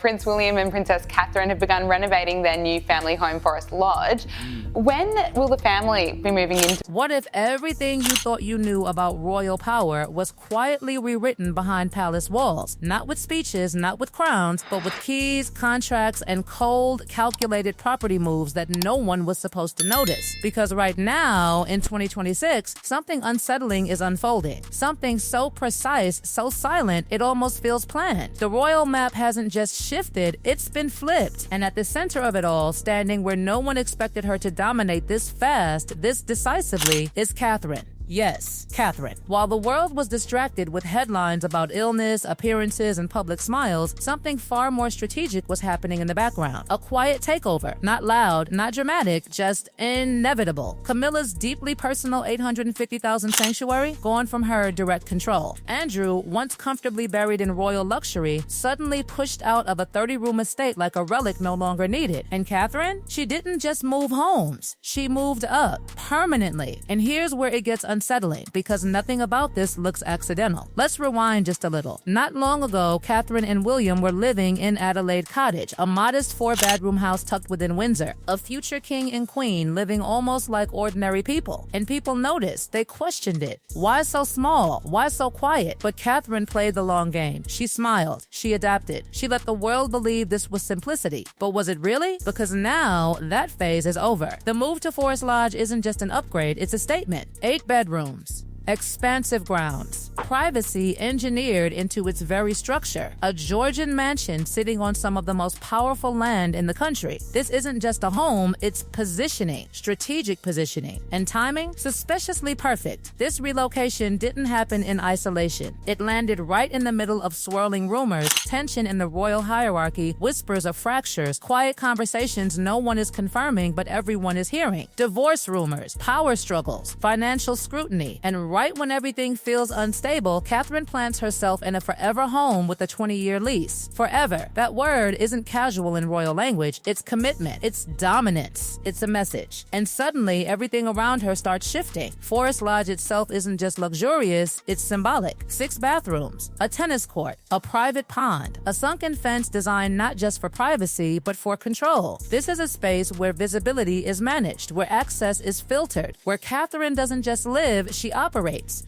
Prince William and Princess Catherine have begun renovating their new family home, Forest Lodge. When will the family be moving into? What if everything you thought you knew about royal power was quietly rewritten behind palace walls? Not with speeches, not with crowns, but with keys, contracts, and cold, calculated property moves that no one was supposed to notice. Because right now, in 2026, something unsettling is unfolding. Something so precise, so silent, it almost feels planned. The royal map hasn't just shifted, it's been flipped. And at the center of it all, standing where no one expected her to dominate this fast, this decisively, is Catherine. Yes, Catherine. While the world was distracted with headlines about illness, appearances, and public smiles, something far more strategic was happening in the background. A quiet takeover. Not loud, not dramatic, just inevitable. Camilla's deeply personal $850,000 sanctuary gone from her direct control. Andrew, once comfortably buried in royal luxury, suddenly pushed out of a 30-room estate like a relic no longer needed. And Catherine? She didn't just move homes. She moved up. Permanently. And here's where it gets unsettling, because nothing about this looks accidental. Let's rewind just a little. Not long ago, Catherine and William were living in Adelaide Cottage, a modest 4-bedroom house tucked within Windsor. A future king and queen living almost like ordinary people. And people noticed. They questioned it. Why so small? Why so quiet? But Catherine played the long game. She smiled. She adapted. She let the world believe this was simplicity. But was it really? Because now, that phase is over. The move to Forest Lodge isn't just an upgrade, it's a statement. 8 bedrooms. Expansive grounds, privacy engineered into its very structure, a Georgian mansion sitting on some of the most powerful land in the country. This isn't just a home, it's positioning, strategic positioning, and timing suspiciously perfect. This relocation didn't happen in isolation. It landed right in the middle of swirling rumors, tension in the royal hierarchy, whispers of fractures, quiet conversations no one is confirming but everyone is hearing, divorce rumors, power struggles, financial scrutiny, and right when everything feels unstable, Catherine plants herself in a forever home with a 20-year lease. Forever. That word isn't casual in royal language. It's commitment. It's dominance. It's a message. And suddenly, everything around her starts shifting. Forest Lodge itself isn't just luxurious, it's symbolic. 6 bathrooms, a tennis court, a private pond, a sunken fence designed not just for privacy, but for control. This is a space where visibility is managed, where access is filtered, where Catherine doesn't just live, she operates.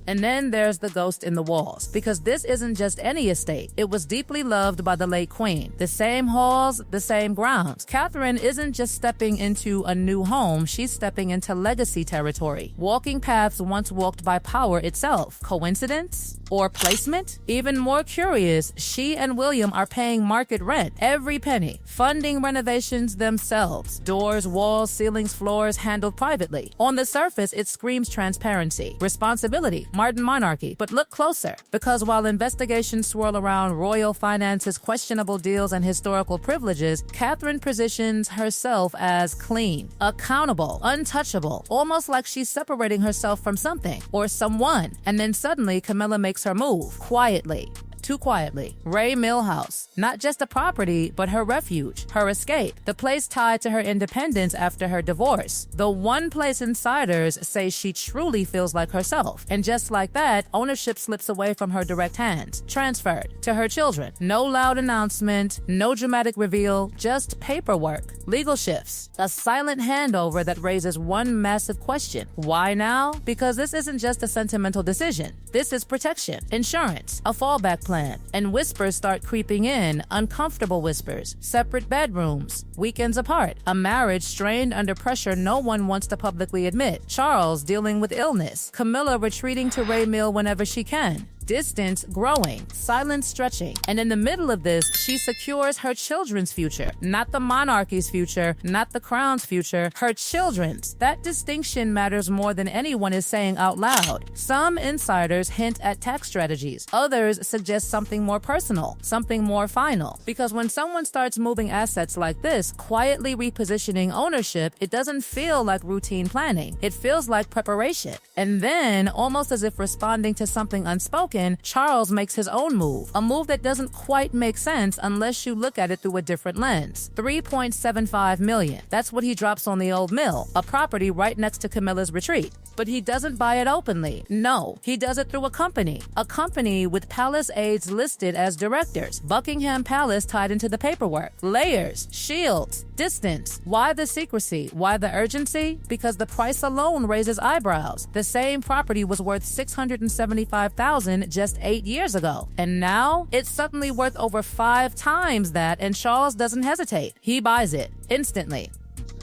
And then there's the ghost in the walls, because this isn't just any estate. It was deeply loved by the late queen. The same halls, the same grounds. Catherine isn't just stepping into a new home, she's stepping into legacy territory. Walking paths once walked by power itself. Coincidence? Or placement? Even more curious, she and William are paying market rent, every penny, funding renovations themselves. Doors, walls, ceilings, floors handled privately. On the surface, it screams transparency, responsibility, modern monarchy. But look closer, because while investigations swirl around royal finances, questionable deals, and historical privileges, Catherine positions herself as clean, accountable, untouchable, almost like she's separating herself from something or someone. And then suddenly, Camilla makes her move, quietly. Too quietly. Ray Millhouse. Not just a property, but her refuge, her escape. The place tied to her independence after her divorce. The one place insiders say she truly feels like herself. And just like that, ownership slips away from her direct hands. Transferred to her children. No loud announcement, no dramatic reveal, just paperwork. Legal shifts. A silent handover that raises one massive question. Why now? Because this isn't just a sentimental decision. This is protection, insurance, a fallback plan. And whispers start creeping in, uncomfortable whispers, separate bedrooms, weekends apart, a marriage strained under pressure no one wants to publicly admit, Charles dealing with illness, Camilla retreating to Ray Mill whenever she can. Distance growing, silence stretching. And in the middle of this, she secures her children's future. Not the monarchy's future, not the crown's future, her children's. That distinction matters more than anyone is saying out loud. Some insiders hint at tax strategies. Others suggest something more personal, something more final. Because when someone starts moving assets like this, quietly repositioning ownership, it doesn't feel like routine planning. It feels like preparation. And then, almost as if responding to something unspoken, broken, Charles makes his own move, a move that doesn't quite make sense unless you look at it through a different lens. $3.75 million. That's what he drops on the old mill, a property right next to Camilla's retreat. But he doesn't buy it openly. No, he does it through a company with palace aides listed as directors. Buckingham Palace tied into the paperwork. Layers, shields, distance. Why the secrecy? Why the urgency? Because the price alone raises eyebrows. The same property was worth $675,000 just 8 years ago. And now it's suddenly worth over 5 times that, and Charles doesn't hesitate. He buys it instantly.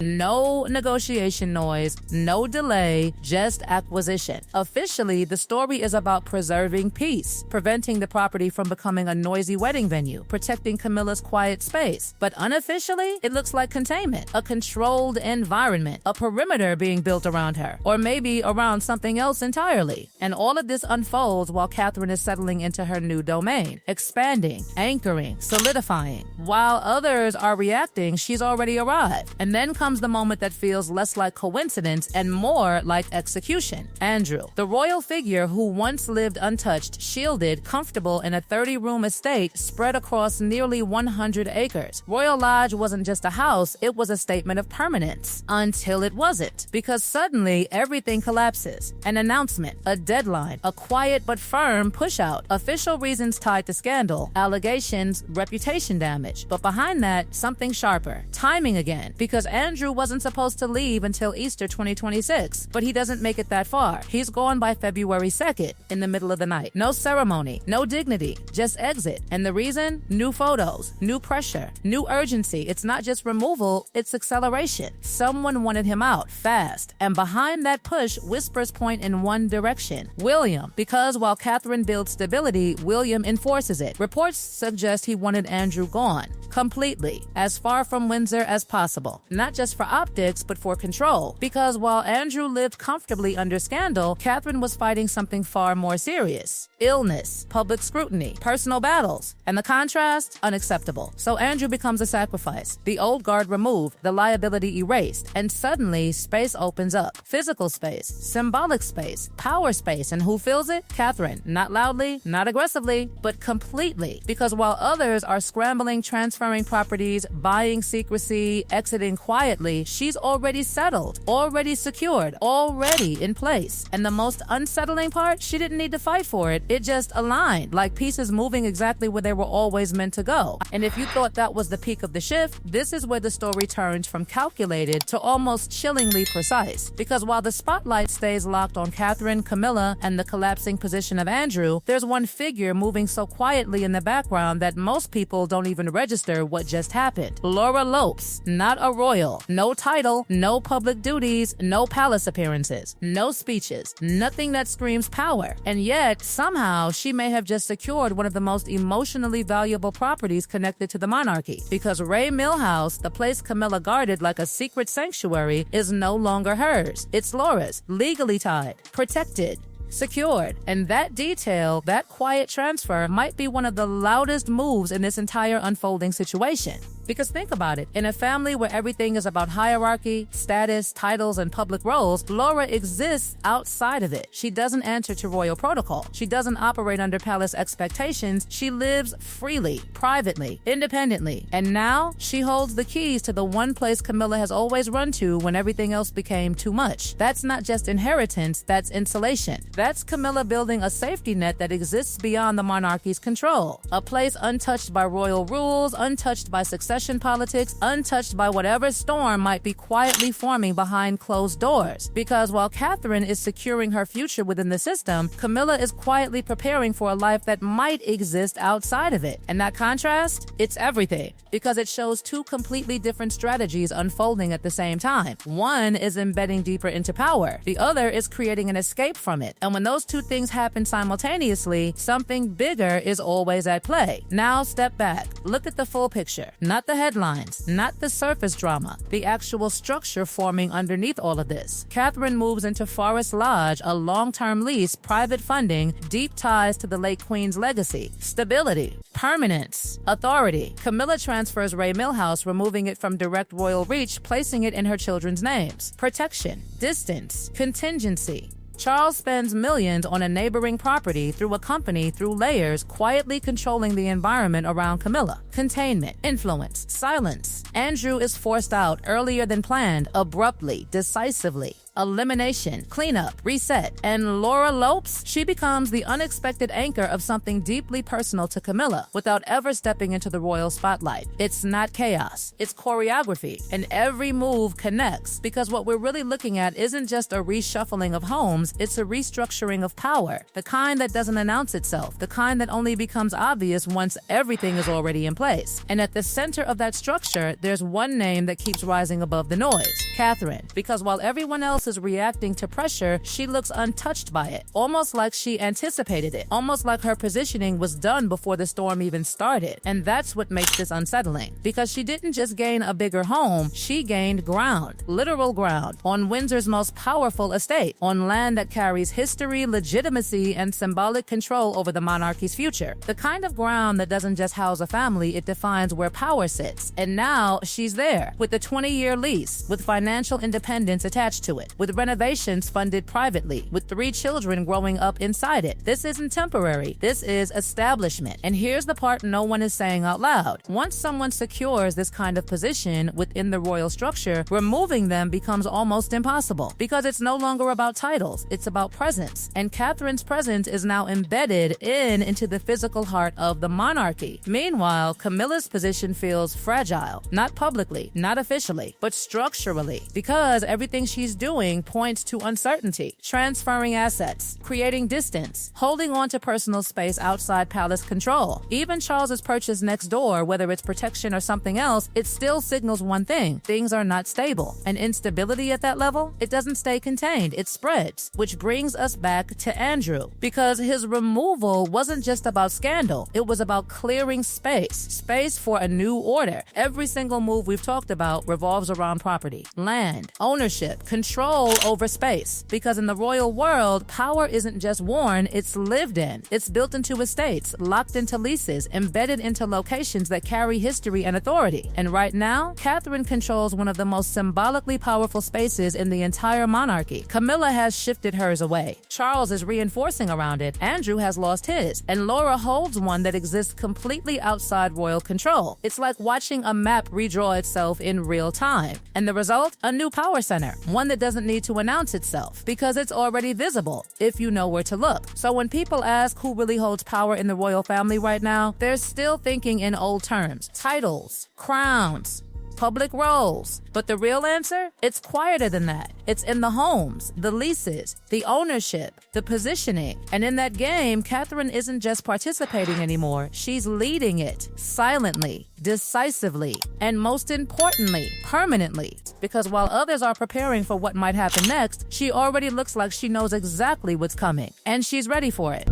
No negotiation noise, no delay, just acquisition. Officially, the story is about preserving peace, preventing the property from becoming a noisy wedding venue, protecting Camilla's quiet space. But unofficially, it looks like containment, a controlled environment, a perimeter being built around her, or maybe around something else entirely. And all of this unfolds while Catherine is settling into her new domain, expanding, anchoring, solidifying. While others are reacting, she's already arrived. And then comes the moment that feels less like coincidence and more like execution. Andrew, the royal figure who once lived untouched, shielded, comfortable in a 30-room estate spread across nearly 100 acres. Royal Lodge wasn't just a house, it was a statement of permanence. Until it wasn't, because suddenly everything collapses. An announcement, a deadline, a quiet but firm push-out, official reasons tied to scandal, allegations, reputation damage. But behind that, something sharper. Timing again, because Andrew wasn't supposed to leave until Easter 2026, but he doesn't make it that far. He's gone by February 2nd, in the middle of the night. No ceremony, no dignity, just exit. And the reason? New photos, new pressure, new urgency. It's not just removal, it's acceleration. Someone wanted him out, fast. And behind that push, whispers point in one direction. William, because while Catherine builds stability, William enforces it. Reports suggest he wanted Andrew gone, completely, as far from Windsor as possible. Not just for optics, but for control. Because while Andrew lived comfortably under scandal, Catherine was fighting something far more serious. Illness, public scrutiny, personal battles. And the contrast? Unacceptable. So Andrew becomes a sacrifice. The old guard removed, the liability erased, and suddenly space opens up. Physical space, symbolic space, power space, and who fills it? Catherine. Not loudly, not aggressively, but completely. Because while others are scrambling, transferring properties, buying secrecy, exiting quietly, she's already settled, already secured, already in place. And the most unsettling part, she didn't need to fight for it. It just aligned, like pieces moving exactly where they were always meant to go. And if you thought that was the peak of the shift, this is where the story turns from calculated to almost chillingly precise. Because while the spotlight stays locked on Catherine, Camilla, and the collapsing position of Andrew, there's one figure moving so quietly in the background that most people don't even register what just happened. Laura Lopes, not a royal, no title, no public duties, no palace appearances, no speeches, nothing that screams power. And yet, somehow, she may have just secured one of the most emotionally valuable properties connected to the monarchy. Because Ray Millhouse, the place Camilla guarded like a secret sanctuary, is no longer hers. It's Laura's, legally tied, protected, secured. And that detail, that quiet transfer, might be one of the loudest moves in this entire unfolding situation. Because think about it, in a family where everything is about hierarchy, status, titles, and public roles, Laura exists outside of it. She doesn't answer to royal protocol. She doesn't operate under palace expectations. She lives freely, privately, independently. And now, she holds the keys to the one place Camilla has always run to when everything else became too much. That's not just inheritance, that's insulation. That's Camilla building a safety net that exists beyond the monarchy's control. A place untouched by royal rules, untouched by succession politics, untouched by whatever storm might be quietly forming behind closed doors. Because while Catherine is securing her future within the system, Camilla is quietly preparing for a life that might exist outside of it. And that contrast? It's everything. Because it shows two completely different strategies unfolding at the same time. One is embedding deeper into power. The other is creating an escape from it. And when those two things happen simultaneously, something bigger is always at play. Now step back. Look at the full picture. Not the headlines, not the surface drama, the actual structure forming underneath all of this. Catherine moves into Forest Lodge, a long-term lease, private funding, deep ties to the late Queen's legacy, stability, permanence, authority. Camilla transfers Ray Millhouse, removing it from direct royal reach, placing it in her children's names. Protection, distance, contingency. Charles spends millions on a neighboring property through a company through layers, quietly controlling the environment around Camilla. Containment, influence, silence. Andrew is forced out earlier than planned, abruptly, decisively. Elimination, cleanup, reset. And Laura Lopes, she becomes the unexpected anchor of something deeply personal to Camilla without ever stepping into the royal spotlight. It's not chaos, it's choreography, and every move connects, because what we're really looking at isn't just a reshuffling of homes, it's a restructuring of power, the kind that doesn't announce itself, the kind that only becomes obvious once everything is already in place. And at the center of that structure, there's one name that keeps rising above the noise: Catherine, because while everyone else is reacting to pressure, she looks untouched by it, almost like she anticipated it, almost like her positioning was done before the storm even started. And that's what makes this unsettling, because she didn't just gain a bigger home, she gained ground, literal ground, on Windsor's most powerful estate, on land that carries history, legitimacy, and symbolic control over the monarchy's future. The kind of ground that doesn't just house a family, it defines where power sits. And now she's there, with a 20-year lease, with financial independence attached to it, with renovations funded privately, with 3 children growing up inside it. This isn't temporary, this is establishment. And here's the part no one is saying out loud. Once someone secures this kind of position within the royal structure, removing them becomes almost impossible, because it's no longer about titles, it's about presence. And Catherine's presence is now embedded into the physical heart of the monarchy. Meanwhile, Camilla's position feels fragile, not publicly, not officially, but structurally, because everything she's doing points to uncertainty, transferring assets, creating distance, holding on to personal space outside palace control. Even Charles's purchase next door, whether it's protection or something else, it still signals one thing: things are not stable. And instability at that level, it doesn't stay contained, it spreads. Which brings us back to Andrew, because his removal wasn't just about scandal, it was about clearing space for a new order. Every single move we've talked about revolves around property, land, ownership, control over space. Because in the royal world, power isn't just worn, it's lived in. It's built into estates, locked into leases, embedded into locations that carry history and authority. And right now, Catherine controls one of the most symbolically powerful spaces in the entire monarchy. Camilla has shifted hers away. Charles is reinforcing around it. Andrew has lost his. And Laura holds one that exists completely outside royal control. It's like watching a map redraw itself in real time. And the result? A new power center. One that doesn't need to announce itself, because it's already visible if you know where to look. So when people ask who really holds power in the royal family right now, they're still thinking in old terms: titles, crowns, public roles. But the real answer? It's quieter than that. It's in the homes, the leases, the ownership, the positioning. And in that game, Catherine isn't just participating anymore. She's leading it silently, decisively, and most importantly, permanently. Because while others are preparing for what might happen next, she already looks like she knows exactly what's coming, and she's ready for it.